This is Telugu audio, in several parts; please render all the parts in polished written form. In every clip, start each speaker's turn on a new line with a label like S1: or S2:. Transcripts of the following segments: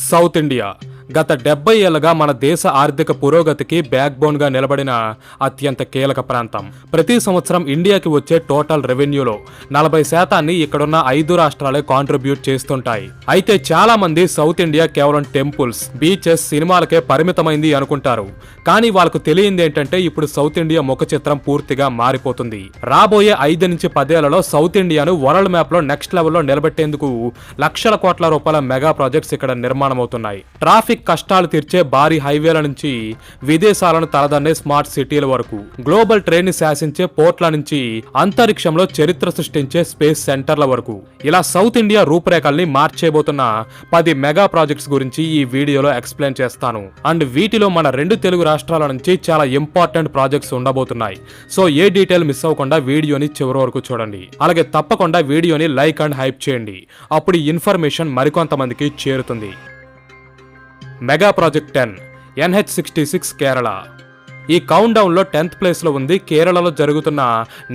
S1: సౌత్ ఇండియా గత 70 ఏళ్లుగా మన దేశ ఆర్థిక పురోగతికి బ్యాక్ బోన్ గా నిలబడిన అత్యంత కీలక ప్రాంతం. ప్రతి సంవత్సరం ఇండియాకి వచ్చే టోటల్ రెవెన్యూలో 40% ఇక్కడున్న 5 రాష్ట్రాలే కాంట్రిబ్యూట్ చేస్తుంటాయి. అయితే చాలా మంది సౌత్ ఇండియా కేవలం టెంపుల్స్, బీచెస్, సినిమాలకే పరిమితమైంది అనుకుంటారు. కానీ వాళ్ళకు తెలియంది ఏంటంటే ఇప్పుడు సౌత్ ఇండియా ముఖ చిత్రం పూర్తిగా మారిపోతుంది. రాబోయే 5 నుంచి 10 ఏళ్లలో సౌత్ ఇండియాను వరల్డ్ మ్యాప్ లో నెక్స్ట్ లెవెల్లో నిలబెట్టేందుకు లక్షల కోట్ల రూపాయల మెగా ప్రాజెక్ట్స్ ఇక్కడ నిర్మాణమవుతున్నాయి. ట్రాఫిక్ కష్టాలు తీర్చే భారీ హైవేల నుంచి విదేశాలను తలదన్నే స్మార్ట్ సిటీల వరకు, గ్లోబల్ ట్రేడ్ ని శాసించే పోర్ట్ల నుంచి అంతరిక్షంలో చరిత్ర సృష్టించే స్పేస్ సెంటర్ల వరకు, ఇలా సౌత్ ఇండియా రూపురేఖల్ని మార్చేయబోతున్న 10 మెగా ప్రాజెక్ట్స్ గురించి ఈ వీడియోలో ఎక్స్ప్లెయిన్ చేస్తాను. అండ్ వీటిలో మన 2 తెలుగు రాష్ట్రాల నుంచి చాలా ఇంపార్టెంట్ ప్రాజెక్ట్స్ ఉండబోతున్నాయి. సో ఏ డీటెయిల్ మిస్ అవ్వకుండా వీడియోని చివరి వరకు చూడండి. అలాగే తప్పకుండా వీడియోని లైక్ అండ్ హైప్ చేయండి. అప్పుడు ఈ ఇన్ఫర్మేషన్ మరికొంతమందికి చేరుతుంది. Mega project 10 NH66 Kerala. ఈ కౌంట్ డౌన్ లో 10th ప్లేస్ లో ఉంది కేరళలో జరుగుతున్న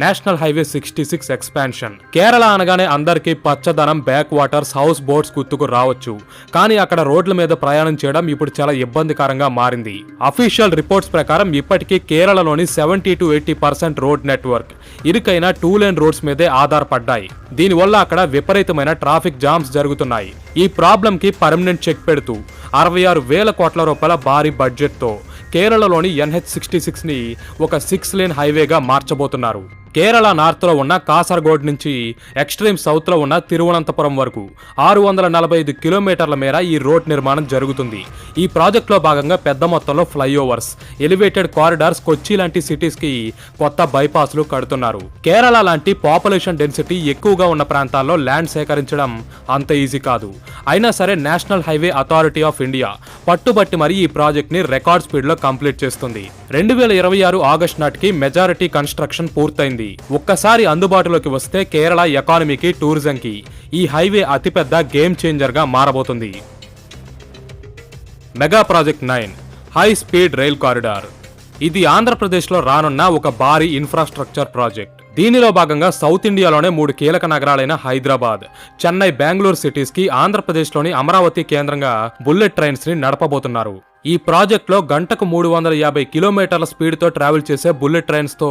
S1: నేషనల్ హైవే 66 ఎక్స్పాన్షన్. కేరళ అనగానే అందరికీ పచ్చదనం, బ్యాక్ వాటర్స్, హౌస్ బోట్స్ గుర్తుకు రావచ్చు. కానీ అక్కడ రోడ్ల మీద ప్రయాణం చేయడం ఇప్పుడు చాలా ఇబ్బందికరంగా మారింది. అఫీషియల్ రిపోర్ట్స్ ప్రకారం ఇప్పటికీ కేరళలోని 70 to 80% రోడ్ నెట్వర్క్ ఇరుకైన 2 లేన్ రోడ్స్ మీదే ఆధారపడ్డాయి. దీనివల్ల అక్కడ విపరీతమైన ట్రాఫిక్ జామ్స్ జరుగుతున్నాయి. ఈ ప్రాబ్లం కి పర్మనెంట్ చెక్ పెడుతూ 66,000 కోట్ల రూపాయల భారీ బడ్జెట్ తో కేరళలోని NH66 ని ఒక 6 లేన్ హైవేగా మార్చబోతున్నారు. కేరళ నార్త్ లో ఉన్న కాసర్గోడ్ నుంచి ఎక్స్ట్రీమ్ సౌత్ లో ఉన్న తిరువనంతపురం వరకు 645 కిలోమీటర్ల మేర ఈ రోడ్ నిర్మాణం జరుగుతుంది. ఈ ప్రాజెక్ట్ లో భాగంగా పెద్ద మొత్తంలో ఫ్లైఓవర్స్, ఎలివేటెడ్ కారిడార్స్, కొచ్చి లాంటి సిటీస్ కి కొత్త బైపాస్లు కడుతున్నారు. కేరళ లాంటి పాపులేషన్ డెన్సిటీ ఎక్కువగా ఉన్న ప్రాంతాల్లో ల్యాండ్ సేకరించడం అంత ఈజీ కాదు. అయినా సరే national highway authority of India పట్టుబట్టి మరి ఈ ప్రాజెక్ట్ ని రికార్డ్ స్పీడ్ లో కంప్లీట్ చేస్తుంది. 2026 ఆగస్టు నాటికి మెజారిటీ కన్స్ట్రక్షన్ పూర్తయింది. ఒక్కసారి అందుబాటులోకి వస్తే కేరళ ఎకానమీకి, టూరిజం కి ఈ హైవే అతిపెద్ద గేమ్ చేంజర్ గా మారబోతుంది. Mega project 9 high speed rail corridor. ఇది ఆంధ్రప్రదేశ్ లో రానున్న ఒక భారీ ఇన్ఫ్రాస్ట్రక్చర్ ప్రాజెక్ట్. దీనిలో భాగంగా సౌత్ ఇండియాలోనే 3 కీలక నగరాలైన హైదరాబాద్, చెన్నై, బెంగళూరు సిటీస్ కి ఆంధ్రప్రదేశ్లోని అమరావతి కేంద్రంగా బుల్లెట్ ట్రైన్స్ ని నడపబోతున్నారు. ఈ ప్రాజెక్ట్ లో గంటకు 350 కిలోమీటర్ల స్పీడ్ తో ట్రావెల్ చేసే బుల్లెట్ ట్రైన్స్ తో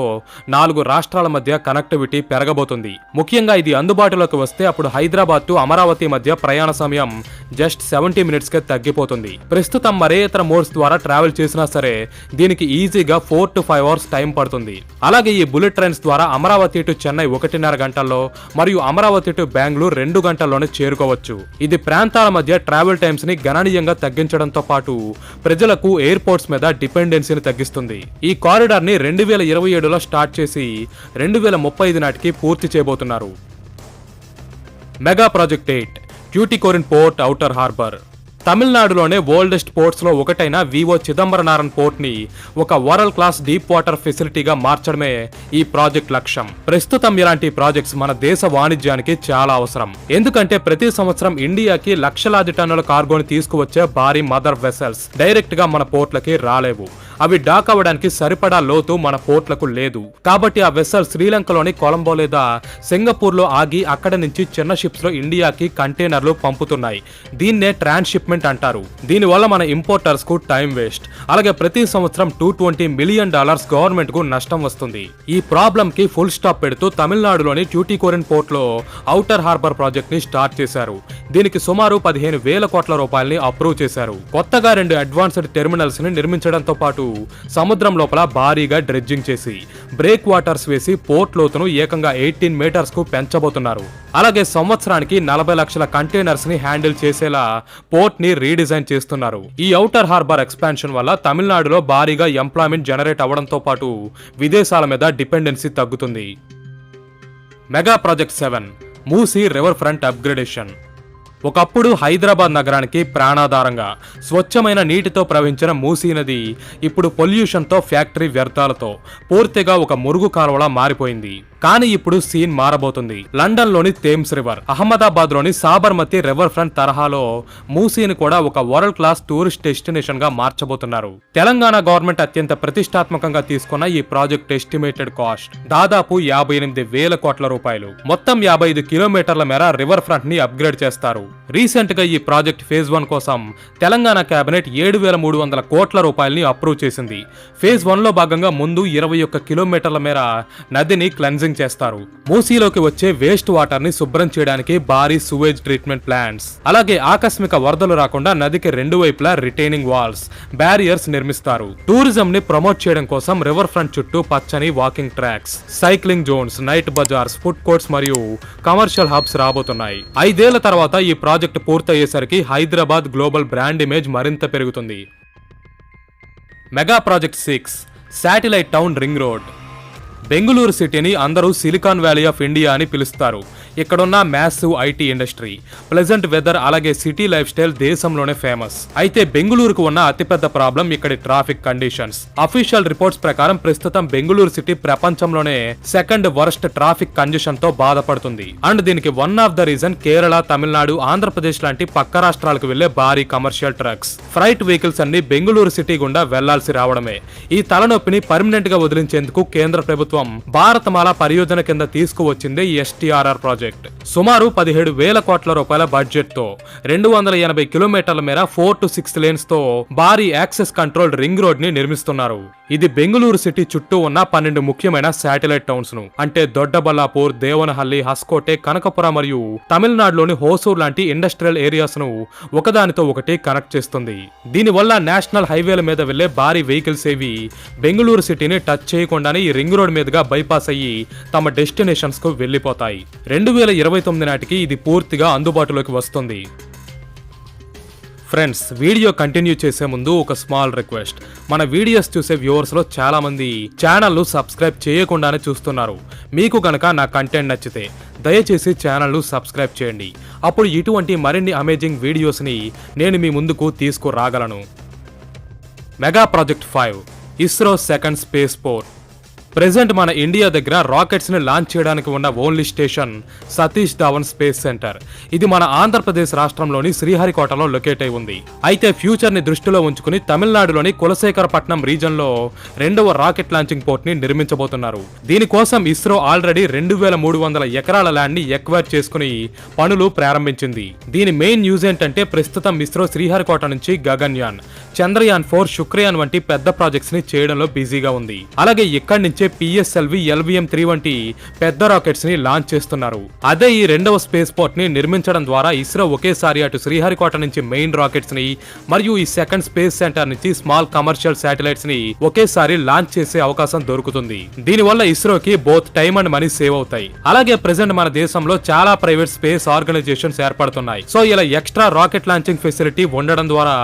S1: 4 రాష్ట్రాల మధ్య కనెక్టివిటీ పెరగబోతుంది. ముఖ్యంగా ఇది అందుబాటులోకి వస్తే అప్పుడు హైదరాబాద్ టు అమరావతి మధ్య ప్రయాణ సమయం జస్ట్ 70 minutes కే తగ్గిపోతుంది. ప్రస్తుతం మరే ఇతర మోడ్స్ ద్వారా ట్రావెల్ చేసినా సరే దీనికి ఈజీగా 4 to 5 hours టైం పడుతుంది. అలాగే ఈ బుల్లెట్ ట్రైన్స్ ద్వారా అమరావతి టు చెన్నై 1.5 గంటల్లో మరియు అమరావతి టు బెంగళూరు 2 గంటల్లోనే చేరుకోవచ్చు. ఇది ప్రాంతాల మధ్య ట్రావెల్ టైమ్స్ ని గణనీయంగా తగ్గించడంతో పాటు ప్రజలకు ఎయిర్పోర్ట్స్ మీద డిపెండెన్సీని తగ్గిస్తుంది. ఈ కారిడార్ ని 2027లో స్టార్ట్ చేసి 2035 నాటికి పూర్తి చేయబోతున్నారు. Mega project 8 Tuticorin port outer harbour. తమిళనాడులోనే ఓల్డెస్ట్ పోర్ట్స్ లో ఒకటైన వివో చిదంబరనారన్ పోర్ట్ ని ఒక వరల్డ్ క్లాస్ డీప్ వాటర్ ఫెసిలిటీగా మార్చడమే ఈ ప్రాజెక్ట్ లక్ష్యం. ప్రస్తుతం ఇలాంటి ప్రాజెక్ట్స్ మన దేశ వాణిజ్యానికి చాలా అవసరం. ఎందుకంటే ప్రతి సంవత్సరం ఇండియాకి లక్షలాది టన్నుల కార్గోని తీసుకువచ్చే భారీ మదర్ వెసల్స్ డైరెక్ట్ గా మన పోర్ట్లకి రాలేవు. అవి డాక్ అవ్వడానికి సరిపడా లోతు మన పోర్ట్లకు లేదు. కాబట్టి ఆ వెసల్ శ్రీలంకలోని కొలంబో లేదా సింగపూర్ లో ఆగి అక్కడ నుంచి చిన్న షిప్స్ లో ఇండియాకి కంటైనర్లు పంపుతున్నాయి. దీన్నే ట్రాన్స్షిప్మెంట్ అంటారు. దీనివల్ల మన ఇంపోర్టర్స్ కు టైం వేస్ట్. అలాగే ప్రతి సంవత్సరం $220 మిలియన్ గవర్నమెంట్ కు నష్టం వస్తుంది. ఈ ప్రాబ్లం కి ఫుల్ స్టాప్ పెడుతూ తమిళనాడులోని ట్యూటికోరిన్ పోర్ట్ లో ఔటర్ హార్బర్ ప్రాజెక్ట్ ని స్టార్ట్ చేశారు. దీనికి సుమారు 15,000 కోట్ల రూపాయలని అప్రూవ్ చేశారు. కొత్తగా 2 అడ్వాన్స్డ్ టెర్మినల్స్ ని నిర్మించడంతో పాటు సముద్రం లోపల భారీగా డ్రెడ్జింగ్ చేసి బ్రేక్ వాటర్స్ వేసి పోర్ట్ లోతును ఏకంగా 18 meters కు పెంచబోతున్నారు. అలాగే సంవత్సరానికి 40 లక్షల కంటైనర్స్ ని హ్యాండిల్ చేసేలా పోర్ట్ ని రీడిజైన్ చేస్తున్నారు. ఈ ఔటర్ హార్బర్ ఎక్స్పాన్షన్ వల్ల తమిళనాడులో భారీగా ఎంప్లాయ్మెంట్ జనరేట్ అవ్వడంతో పాటు విదేశాల మీద డిపెండెన్సీ తగ్గుతుంది. Mega project 7 Musi river front upgradation. ఒకప్పుడు హైదరాబాద్ నగరానికి ప్రాణాధారంగా స్వచ్ఛమైన నీటితో ప్రవహించిన మూసీ నది ఇప్పుడు పొల్యూషన్తో, ఫ్యాక్టరీ వ్యర్థాలతో పూర్తిగా ఒక మురుగు కాలువలా మారిపోయింది. కానీ ఇప్పుడు సీన్ మారబోతుంది. లండన్ లోని థేమ్స్ రివర్, అహ్మదాబాద్ లోని సాబర్మతి రివర్ ఫ్రంట్ తరహాలో మూసీని కూడా ఒక వరల్డ్ క్లాస్ టూరిస్ట్ డెస్టినేషన్ గా మార్చబోతున్నారు. తెలంగాణ గవర్నమెంట్ అత్యంత ప్రతిష్టాత్మకంగా తీసుకున్న ఈ ప్రాజెక్ట్ ఎస్టిమేటెడ్ కాస్ట్ దాదాపు 58,000 కోట్ల రూపాయలు. మొత్తం 55 కిలోమీటర్ల మేర రివర్ ఫ్రంట్ ని అప్గ్రేడ్ చేస్తారు. రీసెంట్ గా ఈ ప్రాజెక్ట్ ఫేజ్ 1 కోసం తెలంగాణ కేబినెట్ 7,300 కోట్ల రూపాయలని అప్రూవ్ చేసింది. ఫేజ్ 1 లో భాగంగా ముందు 21 కిలోమీటర్ల మేర నదిని క్లెన్జింగ్ చేస్తారు. మూసీలోకి వచ్చే వేస్ట్ వాటర్ ని శుభ్రం చేయడానికి భారీ సువేజ్ ట్రీట్మెంట్ ప్లాంట్స్, అలాగే ఆకస్మిక వరదలు రాకుండా నదికి రెండు వైపులా రిటైనింగ్ వాల్స్, బ్యారియర్స్ నిర్మిస్తారు. టూరిజం ని ప్రమోట్ చేయడం కోసం రివర్ ఫ్రంట్ చుట్టూ పచ్చని walking tracks, cycling zones, night bazaars, food courts మరియు కమర్షియల్ హబ్స్ రాబోతున్నాయి. 5 ఏళ్ల తర్వాత ఈ ప్రాజెక్ట్ పూర్తయ్యేసరికి హైదరాబాద్ గ్లోబల్ బ్రాండ్ ఇమేజ్ మరింత పెరుగుతుంది. Mega project 6 satellite town ring road. Bengaluru సిటీని అందరూ సిలికాన్ వ్యాలీ ఆఫ్ ఇండియా అని పిలుస్తారు. ఇక్కడున్న massive IT industry, pleasant weather, అలాగే సిటీ లైఫ్ స్టైల్ దేశంలోనే ఫేమస్. అయితే బెంగళూరుకు ఉన్న అతిపెద్ద ప్రాబ్లం ఇక్కడి ట్రాఫిక్ కండిషన్స్. అఫీషియల్ రిపోర్ట్స్ ప్రకారం ప్రస్తుతం బెంగళూరు సిటీ ప్రపంచంలోనే సెకండ్ వర్స్ట్ ట్రాఫిక్ కండిషన్ తో బాధపడుతుంది. అండ్ దీనికి one of the reason Kerala, Tamil Nadu, Andhra Pradesh లాంటి పక్క రాష్ట్రాలకు వెళ్లే భారీ కమర్షియల్ ట్రక్స్, ఫ్రైట్ వెహికల్స్ అన్ని బెంగళూరు సిటీ గుండా వెళ్లాల్సి రావడమే. ఈ తలనొప్పిని పర్మనెంట్ గా వదిలించేందుకు కేంద్ర ప్రభుత్వం భారతమాల పరియోజన కింద తీసుకువచ్చింది ఎస్టీఆర్ఆర్ ప్రాజెక్ట్. సుమారు 17,000 కోట్ల రూపాయల బడ్జెట్ తో 280 కిలోమీటర్ల మేర 4 to 6 లేన్స్ తో భారీ యాక్సెస్ కంట్రోల్ రింగ్ రోడ్ ని నిర్మిస్తున్నారు. ఇది బెంగళూరు సిటీ చుట్టూ ఉన్న 12 ముఖ్యమైన శాటిలైట్ టౌన్స్ ను, అంటే దొడ్డబల్లాపూర్, దేవనహల్లి, హస్కోటే, కనకపుర మరియు తమిళనాడులోని హోసూర్ లాంటి ఇండస్ట్రియల్ ఏరియాస్ ను ఒకదానితో ఒకటి కనెక్ట్ చేస్తుంది. దీనివల్ల నేషనల్ హైవేల మీద వెళ్లే భారీ వెహికల్స్ ఏవి బెంగళూరు సిటీని టచ్ చేయకుండానే ఈ రింగ్ రోడ్ మీదుగా బైపాస్ అయ్యి తమ డెస్టినేషన్స్ కు వెళ్లిపోతాయి. 2029 నాటికి ఇది పూర్తిగా అందుబాటులోకి వస్తుంది. ఫ్రెండ్స్, వీడియో కంటిన్యూ చేసే ముందు ఒక స్మాల్ రిక్వెస్ట్. మన వీడియోస్ చూసే వ్యూవర్స్ లో చాలా మంది ఛానల్ ను సబ్స్క్రైబ్ చేయకుండానే చూస్తున్నారు. మీకు గనక నా కంటెంట్ నచ్చితే దయచేసి ఛానల్ ను సబ్స్క్రైబ్ చేయండి. అప్పుడు ఇటువంటి మరిన్ని అమేజింగ్ వీడియోస్ ని నేను మీ ముందుకు తీసుకురాగలను. Mega project 5 ISRO second space port. Present మన ఇండియా దగ్గర రాకెట్స్ ని లాంచ్ చేయడానికి ఉన్న only station Satish Dhawan space centre. ఇది మన ఆంధ్రప్రదేశ్ రాష్ట్రంలోని శ్రీహరికోటలో లొకేట్ అయి ఉంది. అయితే ఫ్యూచర్ ని దృష్టిలో ఉంచుకుని తమిళనాడులోని కులశేఖరపట్నం రీజన్ లో 2వ రాకెట్ లాంచింగ్ పోర్ట్ ని నిర్మించబోతున్నారు. దీనికోసం ఇస్రో ఆల్రెడీ 2,300 ఎకరాల ల్యాండ్ ని ఎక్వైర్ చేసుకుని పనులు ప్రారంభించింది. దీని మెయిన్ యూజ్ ఏంటంటే ప్రస్తుతం ఇస్రో శ్రీహరికోట నుంచి గగన్యాన్, చంద్రయాన్ 4, శుక్రయాన్ వంటి పెద్ద ప్రాజెక్ట్స్ ని చేయడంలో బిజీగా ఉంది. అలాగే ఇక్కడి నుంచే పిఎస్ఎల్వి, LVM-3 వంటి పెద్ద రాకెట్స్ ని లాంచ్ చేస్తున్నారు. అదే ఈ 2వ స్పేస్ పోర్ట్ ని నిర్మించడం ద్వారా ఇస్రో ఒకేసారి అటు శ్రీహరికోట నుంచి మెయిన్ రాకెట్స్ ని మరియు ఈ సెకండ్ స్పేస్ సెంటర్ నుంచి స్మాల్ కమర్షియల్ శాటిలైట్స్ ని ఒకేసారి లాంచ్ చేసే అవకాశం దొరుకుతుంది. దీనివల్ల ఇస్రోకి both time and money save అవుతాయి. అలాగే ప్రెజెంట్ మన దేశంలో చాలా ప్రైవేట్ స్పేస్ ఆర్గనైజేషన్స్ ఏర్పడుతున్నాయి. సో ఇలా ఎక్స్ట్రా రాకెట్ లాంచింగ్ ఫెసిలిటీ ఉండడం ద్వారా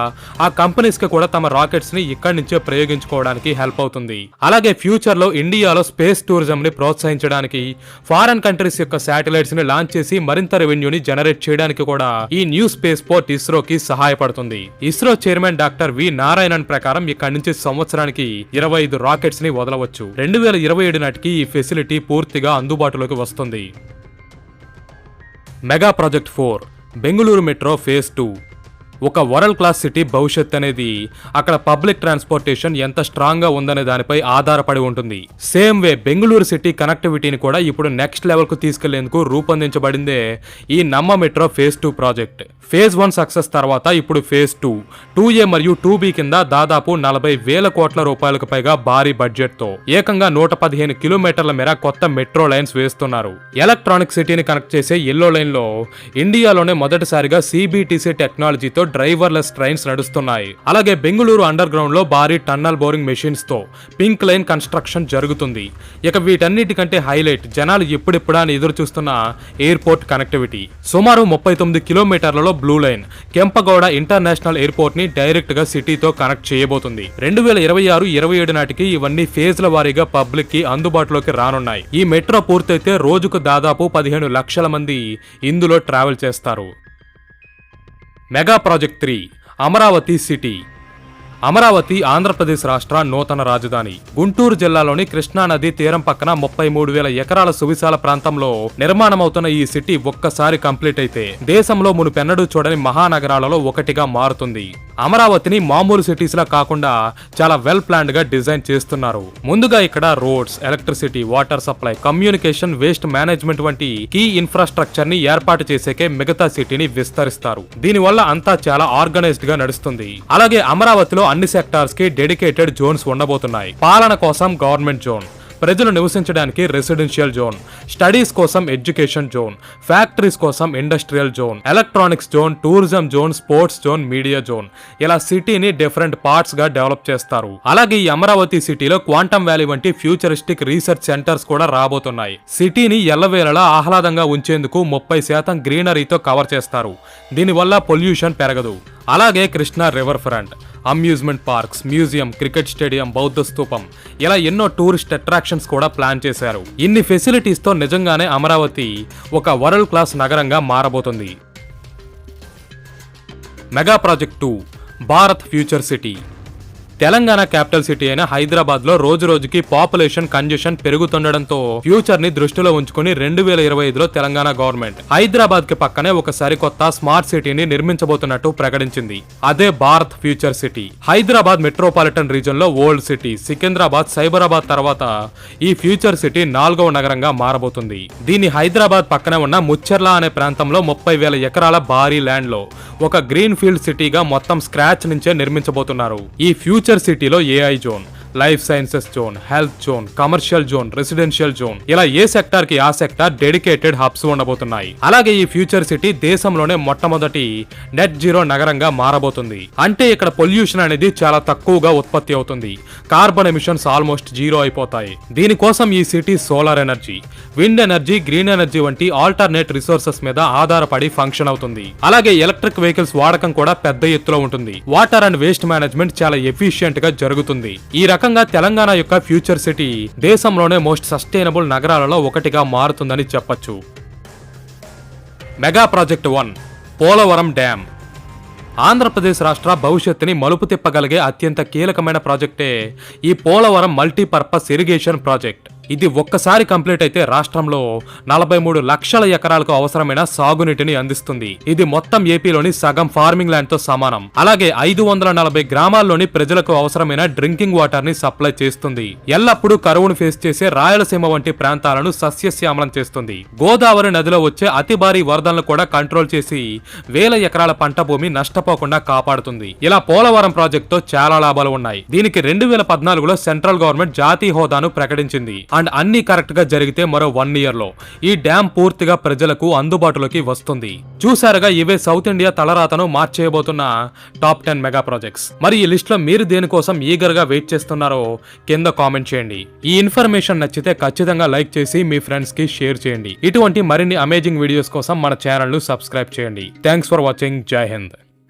S1: ఆ కంపెనీస్ కి కూడా తమ రాకెట్స్ ని ఇక్కడి నుంచే ప్రయోగించుకోవడానికి హెల్ప్ అవుతుంది. అలాగే ఫ్యూచర్ లో ఇండియాలో స్పేస్ టూరిజం ని ప్రోత్సహించడానికి ఫారెన్ కంట్రీస్ యొక్క శాటిలైట్స్ ని లాంచ్ చేసి మరింత రెవెన్యూని జనరేట్ చేయడానికి కూడా ఈ న్యూ స్పేస్ పోర్ట్ ఇస్రోకి సహాయపడుతుంది. ISRO chairman doctor V Narayanan ప్రకారం ఇక్కడి నుంచి సంవత్సరానికి 25 రాకెట్స్ ని వదలవచ్చు. 2027 నాటికి ఈ ఫెసిలిటీ పూర్తిగా అందుబాటులోకి వస్తుంది. Mega project 4 Bengaluru metro phase 2. ఒక వరల్డ్ క్లాస్ సిటీ భవిష్యత్ అనేది అక్కడ పబ్లిక్ ట్రాన్స్పోర్టేషన్ ఎంత స్ట్రాంగ్ గా ఉందనే దానిపై ఆధారపడి ఉంటుంది. సేమ్ వే బెంగళూరు సిటీ కనెక్టివిటీని కూడా ఇప్పుడు నెక్స్ట్ లెవెల్ కు తీసుకెళ్లేందుకు రూపొందించబడిందే ఈ నమ్మ metro phase 2 project. Phase 1 success తర్వాత ఇప్పుడు ఫేజ్ 2, 2A మరియు 2B కింద దాదాపు 40,000 కోట్ల రూపాయలకు పైగా భారీ బడ్జెట్ తో ఏకంగా 115 కిలోమీటర్ల మేర కొత్త మెట్రో లైన్స్ వేస్తున్నారు. ఎలక్ట్రానిక్ సిటీని కనెక్ట్ చేసే ఎల్లో లైన్ లో ఇండియాలోనే మొదటిసారిగా CBTC టెక్నాలజీతో డ్రైవర్లెస్ ట్రైన్స్ నడుస్తున్నాయి. అలాగే బెంగళూరు అండర్ గ్రౌండ్ లో భారీ టన్నల్ బోరింగ్ మెషిన్స్ తో పింక్ లైన్ కన్స్ట్రక్షన్ జరుగుతుంది. ఇక వీటన్నిటికంటే హైలైట్ జనాలు ఎప్పుడెప్పుడా అని ఎదురు చూస్తున్న ఎయిర్పోర్ట్ కనెక్టివిటీ. సుమారు 39 కిలోమీటర్లలో blue line Kempegowda international airport ని డైరెక్ట్ గా సిటీతో కనెక్ట్ చేయబోతుంది. 2026-27 నాటికి ఇవన్నీ ఫేజ్ల వారీగా పబ్లిక్ కి అందుబాటులోకి రానున్నాయి. ఈ మెట్రో పూర్తయితే రోజుకు దాదాపు 15 లక్షల మంది ఇందులో ట్రావెల్ చేస్తారు. Mega project 3 Amaravati city. Amaravati Andhra Pradesh రాష్ట్ర నూతన రాజధాని. గుంటూరు జిల్లాలోని కృష్ణా నది తీరం పక్కన 33,000 ఎకరాల సువిశాల ప్రాంతంలో నిర్మాణమవుతున్న ఈ సిటీ ఒక్కసారి కంప్లీట్ అయితే దేశంలో మునుపెన్నడూ చూడని మహానగరాలలో ఒకటిగా మారుతుంది. అమరావతిని మామూలు సిటీస్ లా కాకుండా చాలా వెల్ ప్లాన్డ్ గా డిజైన్ చేస్తున్నారు. ముందుగా ఇక్కడ roads, electricity, water supply, communication, waste management వంటి కీ ఇన్ఫ్రాస్ట్రక్చర్ ని ఏర్పాటు చేసేకే మిగతా సిటీని విస్తరిస్తారు. దీనివల్ల అంతా చాలా ఆర్గనైజ్డ్ గా నడుస్తుంది. అలాగే అమరావతిలో అన్ని సెక్టార్స్ కి డెడికేటెడ్ జోన్స్ ఉండబోతున్నాయి. పాలన కోసం గవర్నమెంట్ జోన్, ప్రజలు నివసించడానికి రెసిడెన్షియల్ జోన్, స్టడీస్ కోసం ఎడ్యుకేషన్ జోన్, ఫ్యాక్టరీస్ కోసం industrial zone, electronics zone, tourism zone, sports zone, media zone, ఇలా సిటీని డిఫరెంట్ పార్ట్స్ గా డెవలప్ చేస్తారు. అలాగే ఈ అమరావతి సిటీలో క్వాంటమ్ వ్యాలీ వంటి ఫ్యూచరిస్టిక్ రీసెర్చ్ సెంటర్స్ కూడా రాబోతున్నాయి. సిటీని ఎల్లవేళలా ఆహ్లాదంగా ఉంచేందుకు 30% గ్రీనరీతో కవర్ చేస్తారు. దీనివల్ల పొల్యూషన్ పెరగదు. అలాగే Krishna river front, amusement parks, museum, cricket stadium, బౌద్ధ స్తూపం, ఇలా ఎన్నో టూరిస్ట్ అట్రాక్షన్స్ కూడా ప్లాన్ చేశారు. ఇన్ని ఫెసిలిటీస్ తో నిజంగానే అమరావతి ఒక వరల్డ్ క్లాస్ నగరంగా మారబోతుంది. Mega project 2 Bharat future city. Telangana capital city అయిన హైదరాబాద్ లో రోజు రోజుకి పాపులేషన్ కంజెషన్ పెరుగుతుండడంతో ఫ్యూచర్ ని దృష్టిలో ఉంచుకుని 2025లో తెలంగాణ గవర్నమెంట్ హైదరాబాద్ కి పక్కనే ఒక సరికొత్త స్మార్ట్ సిటీని నిర్మించబోతున్నట్టు ప్రకటించింది. అదే Bharat future city. Hyderabad metropolitan reason లో ఓల్డ్ సిటీ, సికింద్రాబాద్, సైబరాబాద్ తర్వాత ఈ ఫ్యూచర్ సిటీ 4వ నగరంగా మారబోతుంది. దీన్ని హైదరాబాద్ పక్కనే ఉన్న ముచ్చర్ల అనే ప్రాంతంలో 30,000 ఎకరాల భారీ ల్యాండ్ లో ఒక గ్రీన్ ఫీల్డ్ సిటీగా మొత్తం స్క్రాచ్ నుంచే నిర్మించబోతున్నారు. ఈ ఫ్యూచర్ సిటీలో AI zone, life sciences zone, health zone, commercial zone, residential zone, ఇలా ఏ సెక్టార్ కి ఆ సెక్టార్ డెడికేటెడ్ హబ్స్ ఉండబోతున్నాయి. అలాగే ఈ ఫ్యూచర్ సిటీ దేశంలోనే మొట్టమొదటి నెట్ జీరో నగరంగా మారబోతుంది. అంటే ఇక్కడ పొల్యూషన్ అనేది చాలా తక్కువగా ఉత్పత్తి అవుతుంది. కార్బన్ ఎమిషన్స్ ఆల్మోస్ట్ జీరో అయిపోతాయి. దీనికోసం ఈ city solar energy, wind energy, green energy వంటి ఆల్టర్నేట్ రిసోర్సెస్ మీద ఆధారపడి ఫంక్షన్ అవుతుంది. అలాగే ఎలక్ట్రిక్ వెహికల్స్ వాడకం కూడా పెద్ద ఎత్తులో ఉంటుంది. వాటర్ అండ్ వేస్ట్ మేనేజ్మెంట్ చాలా ఎఫిషియెంట్ గా జరుగుతుంది. ఈ రకంగా తెలంగాణ యొక్క ఫ్యూచర్ సిటీ దేశంలోనే మోస్ట్ సస్టైనబుల్ నగరాలలో ఒకటిగా మారుతుందని చెప్పొచ్చు. Mega project 1 Polavaram dam. Andhra Pradesh రాష్ట్ర భవిష్యత్తుని మలుపు తిప్పగలిగే అత్యంత కీలకమైన ప్రాజెక్టే ఈ పోలవరం మల్టీపర్పస్ ఇరిగేషన్ ప్రాజెక్ట్. ఇది ఒక్కసారి కంప్లీట్ అయితే రాష్ట్రంలో 43 లక్షల ఎకరాలకు అవసరమైన సాగునీటిని అందిస్తుంది. ఇది మొత్తం ఏపీలోని సగం ఫార్మింగ్ ల్యాండ్ తో సమానం. అలాగే 540 గ్రామాల్లోని ప్రజలకు అవసరమైన డ్రింకింగ్ వాటర్ ని సప్లై చేస్తుంది. ఎల్లప్పుడూ కరువును ఫేస్ చేసే రాయలసీమ వంటి ప్రాంతాలను సస్యశ్యామలం చేస్తుంది. గోదావరి నదిలో వచ్చే అతి భారీ వరదలను కూడా కంట్రోల్ చేసి వేల ఎకరాల పంట భూమి నష్టపోకుండా కాపాడుతుంది. ఇలా పోలవరం ప్రాజెక్ట్ తో చాలా లాభాలు ఉన్నాయి. దీనికి 2014లో సెంట్రల్ గవర్నమెంట్ జాతీయ హోదాను ప్రకటించింది. అండ్ అన్ని కరెక్ట్ గా జరిగితే మరో 1 ఇయర్ లో ఈ డ్యామ్ పూర్తిగా ప్రజలకు అందుబాటులోకి వస్తుంది. చూసారుగా, ఇవే సౌత్ ఇండియా తలరాతను మార్చేయబోతున్న టాప్ 10 మెగా ప్రాజెక్ట్స్. మరి ఈ లిస్ట్ లో మీరు దేనికోసం ఈగర్ గా వెయిట్ చేస్తున్నారో కింద కామెంట్ చేయండి. ఈ ఇన్ఫర్మేషన్ నచ్చితే ఖచ్చితంగా లైక్ చేసి మీ ఫ్రెండ్స్ కి షేర్ చేయండి. ఇటువంటి మరిన్ని అమేజింగ్ వీడియోస్ కోసం మన ఛానల్ ను సబ్స్క్రైబ్ చేయండి. Thanks for watching. జై హింద్.